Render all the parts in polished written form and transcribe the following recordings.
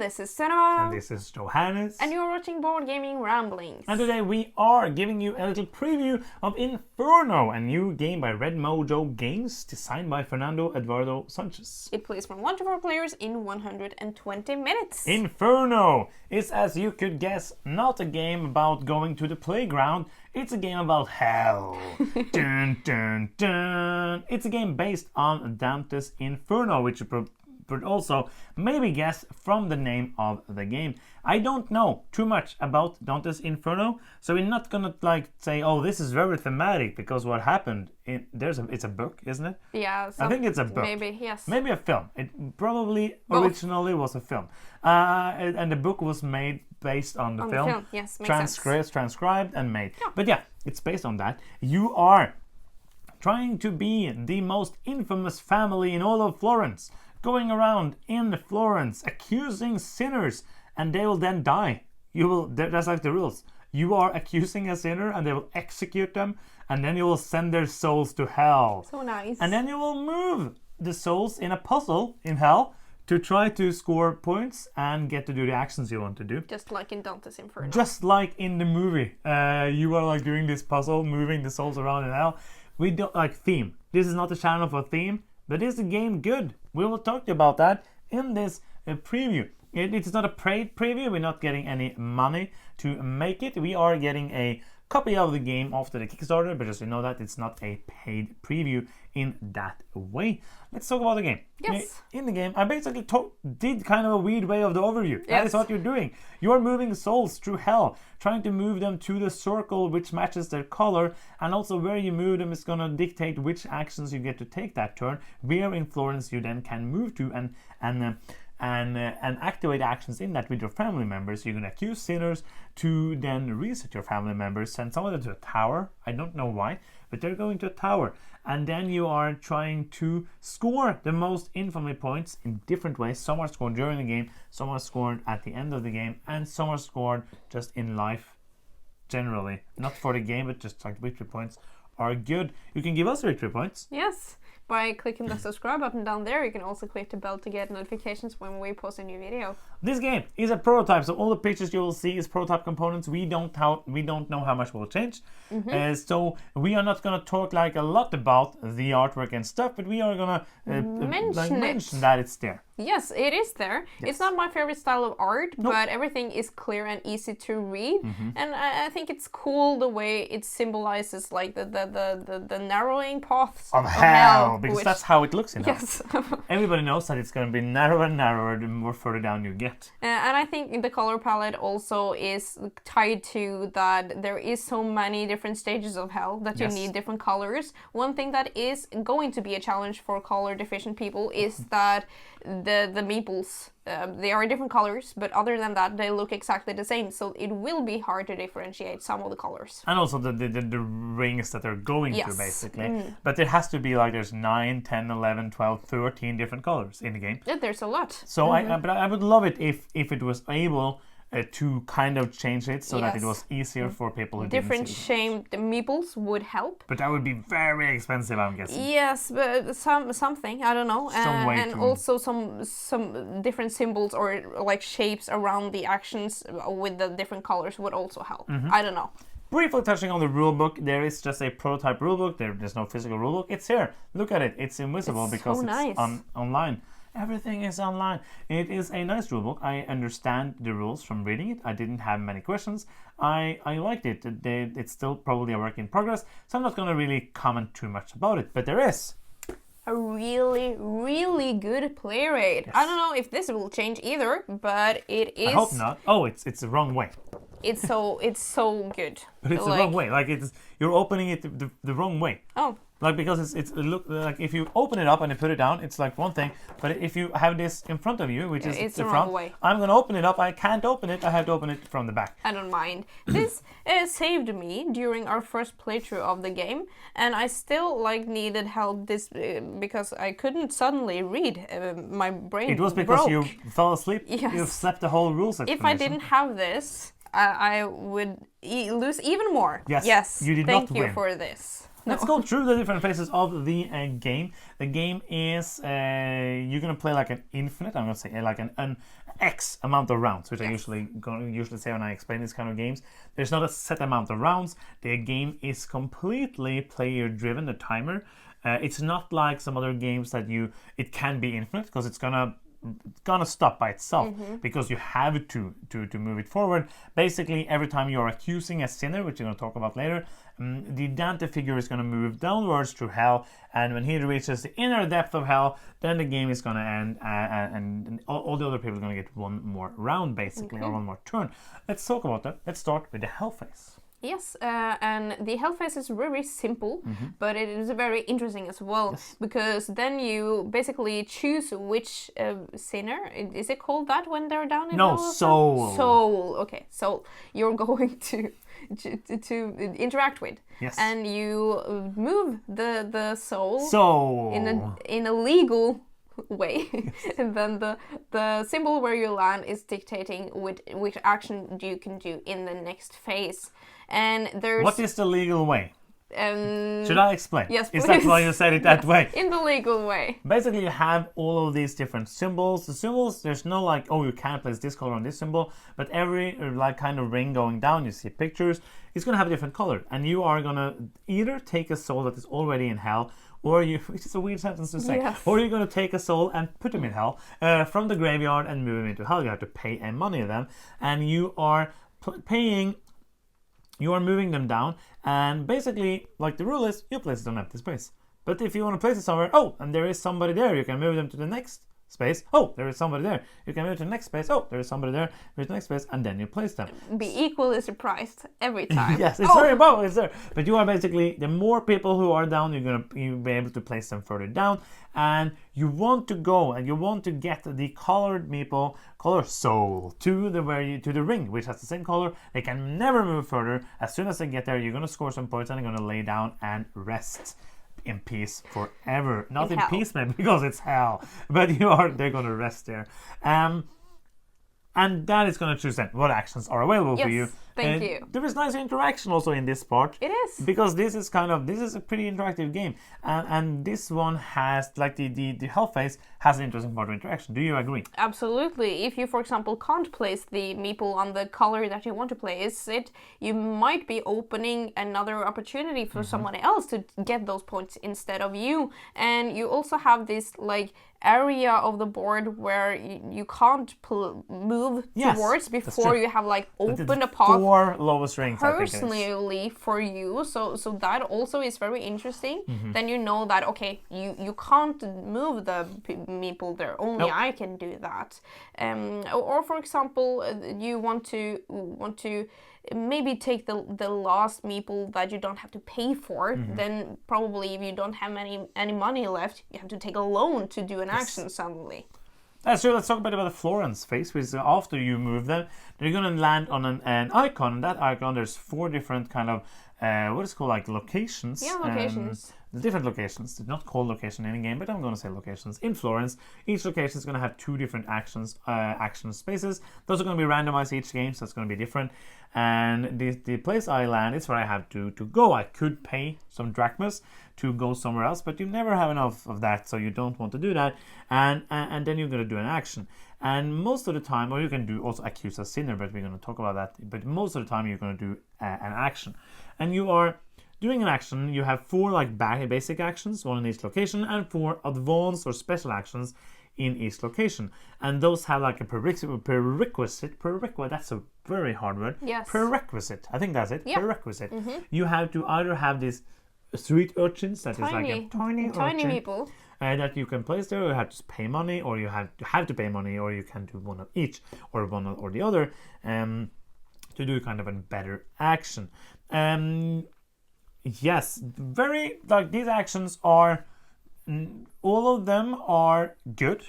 this is Senna. And this is Johannes. And you're watching Board Gaming Ramblings. And today we are giving you a little preview of Inferno, a new game by Red Mojo Games, designed by Fernando Eduardo Sánchez. It plays from 1 to 4 players in 120 minutes. Inferno is, as you could guess, not a game about going to the playground. It's a game about hell. Dun, dun, dun. It's a game based on Dante's Inferno, which you could also maybe guess from the name of the game. I don't know too much about Dante's Inferno, so we're not gonna say, oh, this is very thematic, because what happened it's a book, isn't it? Yeah, I think it's a book. Maybe, yes. Maybe a film. It probably originally was a film, and the book was made based on the film. Yes, makes sense. Transcribed and made. Yeah. But yeah, it's based on that. You are trying to be the most infamous family in all of Florence, going around in Florence accusing sinners, and they will then die. That's like the rules. You are accusing a sinner and they will execute them, and then you will send their souls to hell. So nice. And then you will move the souls in a puzzle in hell to try to score points and get to do the actions you want to do. Just like in Dante's Inferno. Just like in the movie. You are doing this puzzle, moving the souls around in hell. We don't theme. This is not a channel for theme, but is the game good? We will talk to you about that in this preview. It's not a paid preview. We're not getting any money to make it. We are getting a copy of the game after the Kickstarter, but just you know that it's not a paid preview in that way. Let's talk about the game. Yes. In the game, I basically did kind of a weird way of the overview. Yes. That is what you're doing. You are moving souls through hell, trying to move them to the circle which matches their color, and also where you move them is going to dictate which actions you get to take that turn. Where in Florence you then can move to and activate actions in that with your family members. You can accuse sinners to then reset your family members, send some of them to a tower. I don't know why, but they're going to a tower. And then you are trying to score the most infamy points in different ways. Some are scored during the game, some are scored at the end of the game, and some are scored just in life generally. Not for the game, but just victory points are good. You can give us victory points. Yes. By clicking the subscribe button down there, you can also click the bell to get notifications when we post a new video. This game is a prototype, so all the pictures you will see is prototype components. We don't know how much will change, so we are not going to talk a lot about the artwork and stuff, but we are going to mention that it's there. Yes, it is there. Yes. It's not my favorite style of art, Nope. but everything is clear and easy to read, and I think it's cool the way it symbolizes the narrowing paths Of hell, because which, that's how it looks in hell. yes. Everybody knows that it's going to be narrower and narrower the more further down you get. And I think the color palette also is tied to that there is so many different stages of hell that you Yes. need different colors. One thing that is going to be a challenge for color deficient people is that the meeples, they are different colors, but other than that they look exactly the same, so it will be hard to differentiate some of the colors. And also the rings that they're going Yes. through, basically. But it has to be there's 9, 10, 11, 12, 13 different colors in the game. Yeah, there's a lot. So but I would love it if it was able to kind of change it so that it Yes. was easier for people who Different didn't see it. shaped meeples would help. But that would be very expensive, I'm guessing. Yes, but something, I don't know. Some way and to- also some different symbols or shapes around the actions with the different colors would also help. I don't know. Briefly touching on the rulebook, there is just a prototype rulebook. There's no physical rulebook. It's here. Look at it. It's invisible It's because so nice. it's online. Everything is online. It is a nice rulebook. I understand the rules from reading it. I didn't have many questions. I liked it. It's still probably a work in progress, so I'm not going to really comment too much about it. But there is A really, really good play rate. Yes. I don't know if this will change either, but it is. I hope not. Oh, it's the wrong way. It's so good. But it's the wrong way. You're opening it the wrong way. Oh. Because it look if you open it up and you put it down, it's one thing. But if you have this in front of you, which is It's the the front, wrong way. I'm gonna open it up. I can't open it. I have to open it from the back. I don't mind. This saved me during our first playthrough of the game, and I still needed help because I couldn't suddenly read. My brain It was because broke. you fell asleep. Yes. You slept the whole rules If explanation. I didn't have this, I would lose even more. Yes, Yes. you did Thank not you win. for this. Let's go through the different phases of the game. The game is you're gonna play like an infinite. I'm gonna say like an X amount of rounds, which I usually say when I explain these kind of games. There's not a set amount of rounds. The game is completely player driven. The timer. It's not like some other games that it can be infinite because it's gonna stop by itself because you have to move it forward. Basically, every time you're accusing a sinner, which you're going to talk about later, the Dante figure is going to move downwards through hell, and when he reaches the inner depth of hell, then the game is going to end, and all the other people are going to get one more round, basically, or one more turn. Let's talk about that. Let's start with the hell phase. Yes, and the hell phase is very simple, but it is very interesting as well, because then you basically choose which sinner, is it called that when they're down in hell? No, soul. Soul, okay, soul you're going to interact with. Yes. And you move the soul in a legal way. And then the symbol where you land is dictating which action you can do in the next phase. And there's... What is the legal way? Should I explain? Yes, please. Is that why you said it that way? In the legal way. Basically, you have all of these different symbols. The symbols, there's no like, oh, you can't place this color on this symbol, but every like kind of ring going down, you see pictures, it's going to have a different color. And you are going to either take a soul that is already in hell, or which is a weird sentence to say, or you're going to take a soul and put him in hell from the graveyard and move him into hell. You have to pay money to them, and you are paying. You are moving them down, and basically, like the rule is, you place it on empty space. But if you want to place it somewhere, and there is somebody there, you can move them to the next space. Oh, there is somebody there. You can move to the next space. Oh, there is somebody there. Move to the next space, and then you place them. Be equally surprised every time. Yes, it's very important. It's there. But you are basically, the more people who are down, you'll be able to place them further down. And you want to go and you want to get the colored meeple, color soul, to the ring, which has the same color. They can never move further. As soon as they get there, you're going to score some points and they're going to lay down and rest in peace forever. Not in peace, maybe, because it's hell. But they're going to rest there. And that is going to choose then what actions are available for you. Thank you. There is nice interaction also in this part. It is. Because this is a pretty interactive game. And this one has, like the hell phase has an interesting part of interaction. Do you agree? Absolutely. If you, for example, can't place the meeple on the color that you want to place it, you might be opening another opportunity for someone else to get those points instead of you. And you also have this, like, area of the board where you can't move towards before you have like opened a path 4 lowest rings personally for you, so that also is very interesting. Then you know that you can't move the meeple there, only I can do that. Or for example, you want to maybe take the last meeple that you don't have to pay for. Then probably if you don't have any money left, you have to take a loan to do an action suddenly. That's true. Let's talk about the Florence Phase, which is after you move them, they're going to land on an icon. And that icon, there's 4 different kind of what is called like locations. Yeah, locations. Different locations. They're not called location in a game, but I'm going to say locations in Florence. Each location is going to have 2 different action spaces. Those are going to be randomized each game, so it's going to be different. And the place I land is where I have to go. I could pay some drachmas to go somewhere else, but you never have enough of that, so you don't want to do that. And then you're going to do an action. And most of the time, or you can do also accuse a sinner, but we're going to talk about that. But most of the time, you're going to do an action. And you are doing an action. You have 4 like basic actions, 1 in each location, and 4 advanced or special actions in each location. And those have like a prerequisite. That's a very hard word. Yes. Prerequisite. I think that's it. Yep. Prerequisite. You have to either have these street urchins, that is like a tiny meeple. That you can place there, or you have to pay money, or you have to pay money, or you can do one of each, or one or the other, to do kind of a better action. Yes, very, like, these actions are, all of them are good.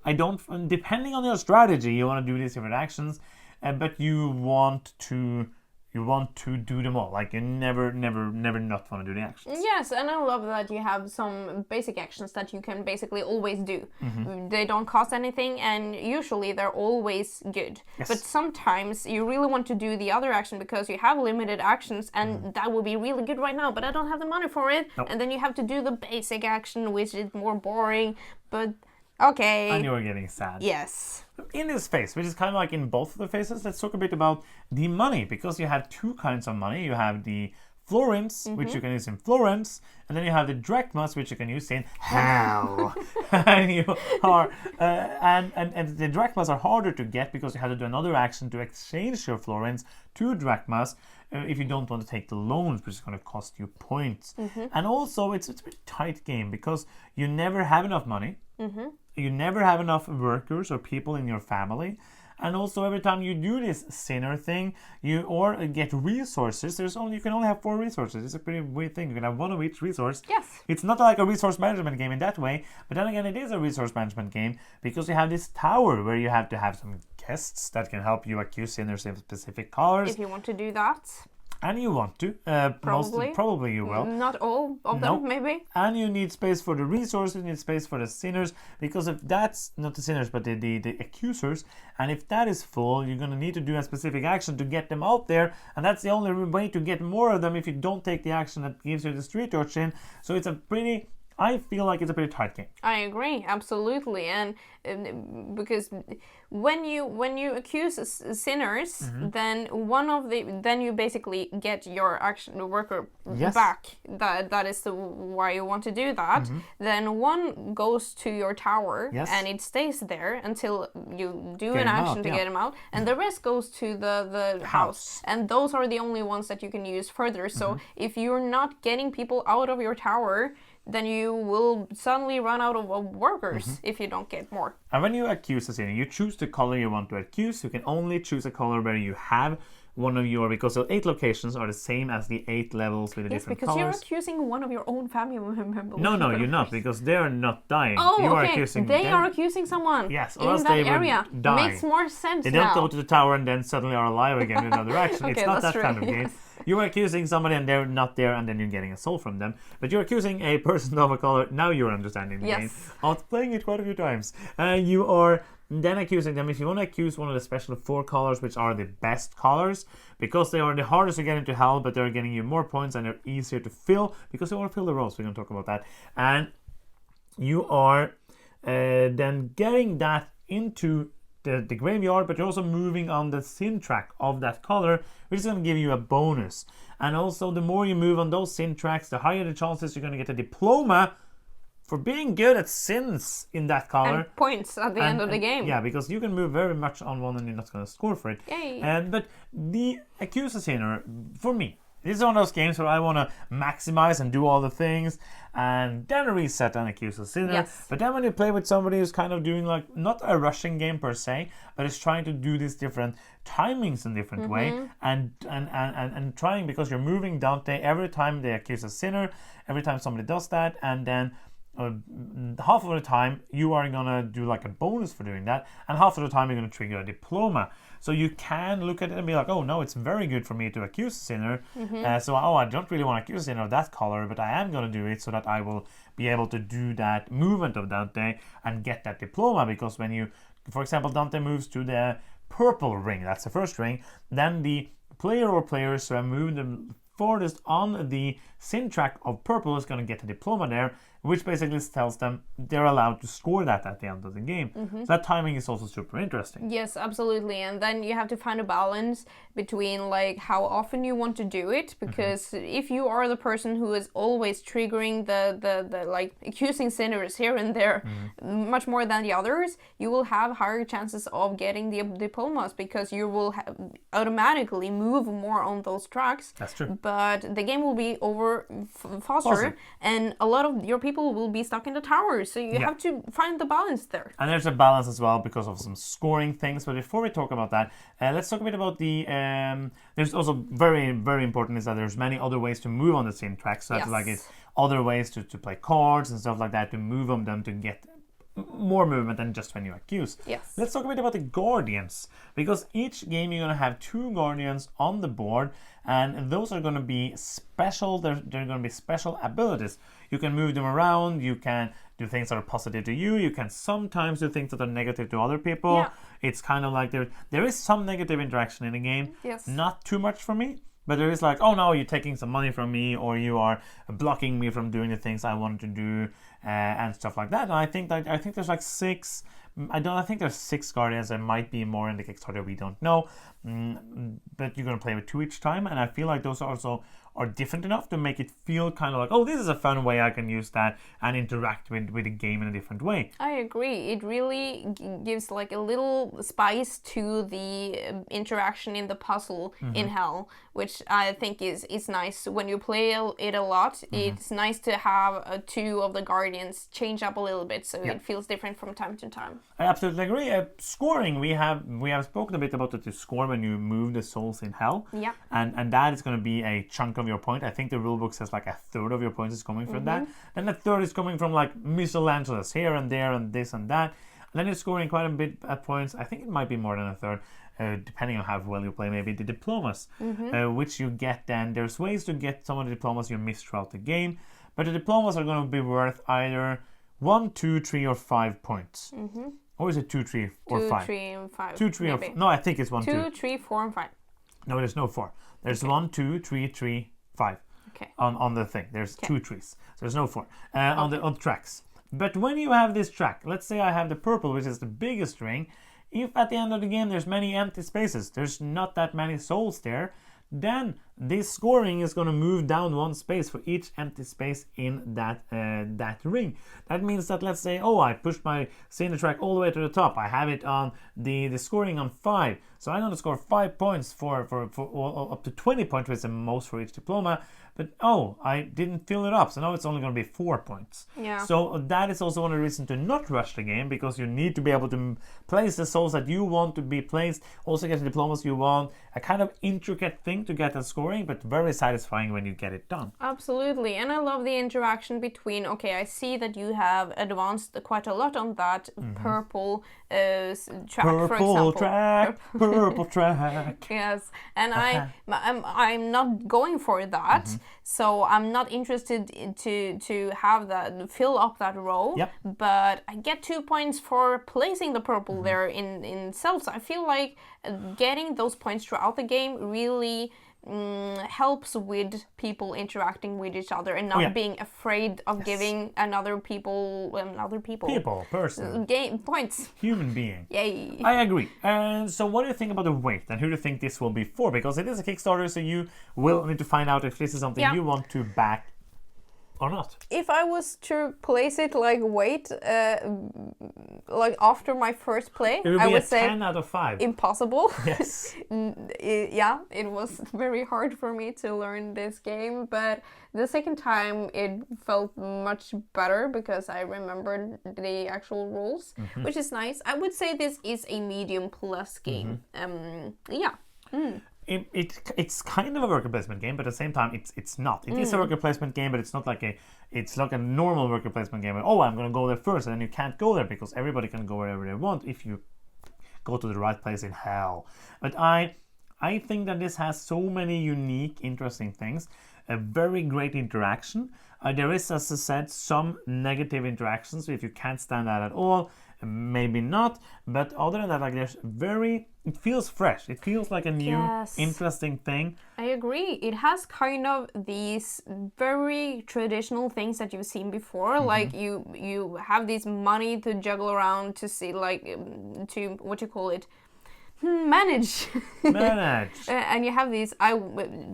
I don't, depending on your strategy, you want to do these different actions, but you want to You want to do them all. Like you never not want to do the actions. Yes, and I love that you have some basic actions that you can basically always do. They don't cost anything, and usually they're always good. Yes. But sometimes you really want to do the other action because you have limited actions, and that would be really good right now, but I don't have the money for it. Nope. And then you have to do the basic action, which is more boring, but okay. And you're getting sad. Yes. In this phase, which is kind of like in both of the phases, let's talk a bit about the money, because you have two kinds of money. You have the florins, which you can use in Florence, and then you have the drachmas, which you can use in hell. and you are, and the drachmas are harder to get because you have to do another action to exchange your florins to drachmas if you don't want to take the loans, which is going to cost you points. And also, it's a pretty tight game because you never have enough money. You never have enough workers or people in your family. And also every time you do this sinner thing, you get resources. You can only have 4 resources. It's a pretty weird thing. You can have one of each resource. Yes. It's not like a resource management game in that way, but then again, it is a resource management game because you have this tower where you have to have some guests that can help you accuse sinners in specific colors. If you want to do that. And you want to. Probably you will. Not all of them, maybe. And you need space for the resources, you need space for the sinners, because if that's not the sinners but the accusers, and if that is full, you're going to need to do a specific action to get them out there, and that's the only way to get more of them if you don't take the action that gives you the street urchin. So I feel like it's a pretty tight game. I agree, absolutely, and because when you accuse sinners, then then you basically get your action worker back. That is why you want to do that. Then one goes to your tower, and it stays there until you do an action to get him out, and the rest goes to the house. And those are the only ones that you can use further. So if you're not getting people out of your tower, then you will suddenly run out of workers if you don't get more. And when you accuse a sinner, you choose the color you want to accuse. You can only choose a color where you have one of your, because the 8 locations are the same as the 8 levels with the different colors. Yes, because you're accusing one of your own family members. No, you're not, because they're not dying. Oh, you okay. are accusing they them. are accusing someone. Yes, in that area. Die. Makes more sense They now. don't go to the tower and then suddenly are alive again in another action. Okay, it's not that true. kind of game. Yes. You are accusing somebody and they're not there, and then you're getting a soul from them. But you're accusing a person of a color. Now you're understanding the game. I was playing it quite a few times. You are then accusing them. If you want to accuse one of the special 4 colors, which are the best colors, because they are the hardest to get into hell, but they're getting you more points and they're easier to fill, because they want to fill the roles. We're going to talk about that. And you are then getting that into the graveyard, but you're also moving on the sin track of that color, which is going to give you a bonus. And also, the more you move on those sin tracks, the higher the chances you're going to get a diploma for being good at sins in that color. And points at the end of the game. Yeah, because you can move very much on one and you're not going to score for it. Yay. But the accuse a sinner, for me, this is one of those games where I want to maximize and do all the things and then reset and accuse a sinner. Yes. But then when you play with somebody who's kind of doing like, not a rushing game per se, but is trying to do these different timings in different way and trying, because you're moving Dante every time they accuse a sinner, every time somebody does that, and then half of the time you are gonna do like a bonus for doing that, and half of the time you're gonna trigger a diploma. So you can look at it and be like, oh no, it's very good for me to accuse a sinner. I don't really want to accuse a sinner of that color, but I am gonna do it so that I will be able to do that movement of Dante and get that diploma. Because when you, for example, Dante moves to the purple ring, that's the first ring, then the player or players who have moved them farthest on the sin track of purple is going to get a diploma there, which basically tells them they're allowed to score that at the end of the game. So that timing is also super interesting. Yes, absolutely. And then you have to find a balance between like how often you want to do it, because if you are the person who is always triggering the like accusing sinners here and there much more than the others, you will have higher chances of getting the diplomas, because you will automatically move more on those tracks. That's true. But the game will be over faster, and a lot of your people will be stuck in the tower, so you have to find the balance there. And there's a balance as well because of some scoring things. But before we talk about that, let's talk a bit about the there's also very, very important is that there's many other ways to move on the same track. So that's like it's other ways to play cards and stuff like that, to move on them to get more movement than just when you accuse. Yes. Let's talk a bit about the guardians, because each game you're going to have 2 guardians on the board, and those are going to be special. They're going to be special abilities. You can move them around. You can do things that are positive to you. You can sometimes do things that are negative to other people. Yeah. It's kind of like there is some negative interaction in the game. Yes. Not too much for me. But there is like, oh no, you're taking some money from me, or you are blocking me from doing the things I want to do, and stuff like that. And I think there's like 6. I think there's 6 guardians. There might be more in the Kickstarter. We don't know. But you're gonna play with 2 each time, and I feel like those also are different enough to make it feel kind of like, oh, this is a fun way I can use that and interact with the game in a different way. I agree. It really gives like a little spice to the interaction in the puzzle in Hell, which I think is nice. When you play it a lot, it's nice to have 2 of the guardians change up a little bit, so it feels different from time to time. I absolutely agree. Scoring, we have spoken a bit about the score when you move the souls in Hell. Yeah. And that is going to be a chunk of your point. I think the rulebook says like 1/3 of your points is coming from that. Then 1/3 is coming from like miscellaneous here and there and this and that. And then you're scoring quite a bit at points. I think it might be more than 1/3. Depending on how well you play, maybe the diplomas, which you get then. There's ways to get some of the diplomas you missed throughout the game, but the diplomas are going to be worth either 1, 2, 3, or 5 points. Or is it 2, 3, or 5? 2, 3, and 5. 2, 3, maybe. or 5. No, I think it's 1, 2. 2, 3, 4, and 5. No, there's no 4. There's 1, 2, 3, 3, 5. Okay. On the thing. There's 2 trees. So there's no 4 on the tracks. But when you have this track, let's say I have the purple, which is the biggest ring. If at the end of the game there's many empty spaces, there's not that many souls there, then this scoring is going to move down 1 space for each empty space in that ring. That means that, let's say, I pushed my Cinder track all the way to the top. I have it on the scoring on 5. So I'm going to score 5 points for up to 20 points, which is the most for each diploma. But I didn't fill it up, so now it's only going to be 4 points. Yeah. So that is also one of the reasons to not rush the game, because you need to be able to place the souls that you want to be placed, also get the diplomas you want. A kind of intricate thing to get that scoring, but very satisfying when you get it done. Absolutely, and I love the interaction between, I see that you have advanced quite a lot on that purple track, for example. Purple track. Yes, and I'm not going for that, so I'm not interested to have that, fill up that row. Yep. But I get 2 points for placing the purple there in cells. I feel like getting those points throughout the game really helps with people interacting with each other and not being afraid of giving person game points. Human being. Yay. I agree. And so what do you think about the weight, and who do you think this will be for? Because it is a Kickstarter, so you will need to find out if this is something you want to back or not. If I was to place it like weight, like after my first play, I would say 10 out of 5. Impossible. Yes. It was very hard for me to learn this game, but the second time it felt much better because I remembered the actual rules, which is nice. I would say this is a medium plus game. It's kind of a worker placement game, but at the same time, it's not. It is a worker placement game, but it's not like it's like a normal worker placement game. I'm going to go there first, and then you can't go there because everybody can go wherever they want if you go to the right place in Hell. But I think that this has so many unique, interesting things. A very great interaction. There is, as I said, some negative interactions. So if you can't stand that at all, maybe not. But other than that, it feels fresh. It feels like a new, interesting thing. I agree. It has kind of these very traditional things that you've seen before. Like you have this money to juggle around to see, to what you call it. Manage. And you have these,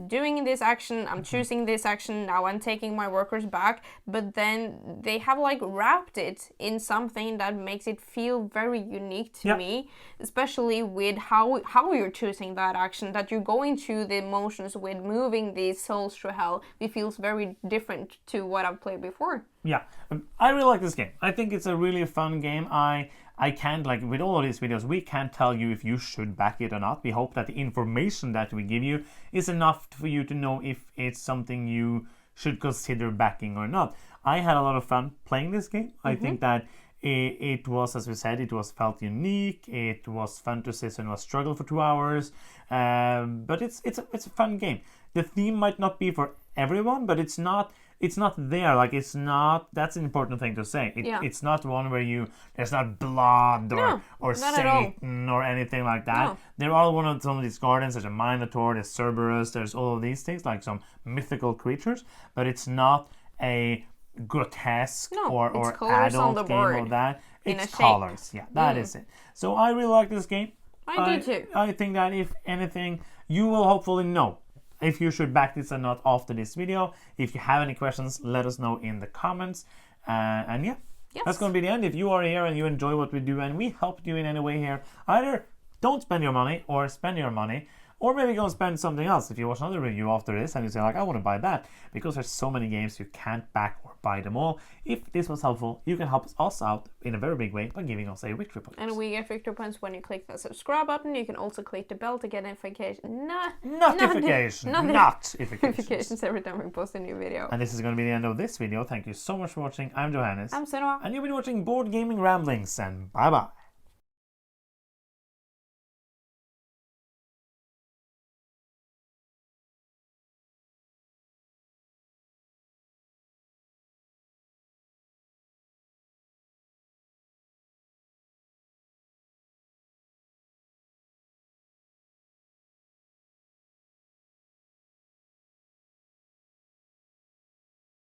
doing this action, I'm choosing this action, now I'm taking my workers back, but then they have wrapped it in something that makes it feel very unique to me, especially with how you're choosing that action, that you're going through the motions with moving these souls through Hell. It feels very different to what I've played before. Yeah, I really like this game. I think it's a really fun game. I can't, with all of these videos, we can't tell you if you should back it or not. We hope that the information that we give you is enough for you to know if it's something you should consider backing or not. I had a lot of fun playing this game. I think that It was, as we said, it was felt unique. It was fun to sit and was struggle for 2 hours. But it's a fun game. The theme might not be for everyone, but it's not there. Like, it's not. That's an important thing to say. It's not one where there's not blood or Satan or anything like that. No. There are some of these gardens. There's a Minotaur, there's Cerberus, there's all of these things, like some mythical creatures. But it's not a grotesque or adult game of that. It's colors. Yeah, that is it. So I really like this game. I do too. I think that if anything, you will hopefully know if you should back this or not after this video. If you have any questions, let us know in the comments. And yeah, that's going to be the end. If you are here and you enjoy what we do and we helped you in any way here, either don't spend your money or spend your money, or maybe go and spend something else. If you watch another review after this and you say, like, I want to buy that, because there's so many games you can't back or buy them all. If this was helpful, you can help us out in a very big way by giving us a victory point. And we get victory points when you click the subscribe button. You can also click the bell to get notifications every time we post a new video. And this is going to be the end of this video. Thank you so much for watching. I'm Johannes. I'm Senua. And you've been watching Board Gaming Ramblings, and bye-bye.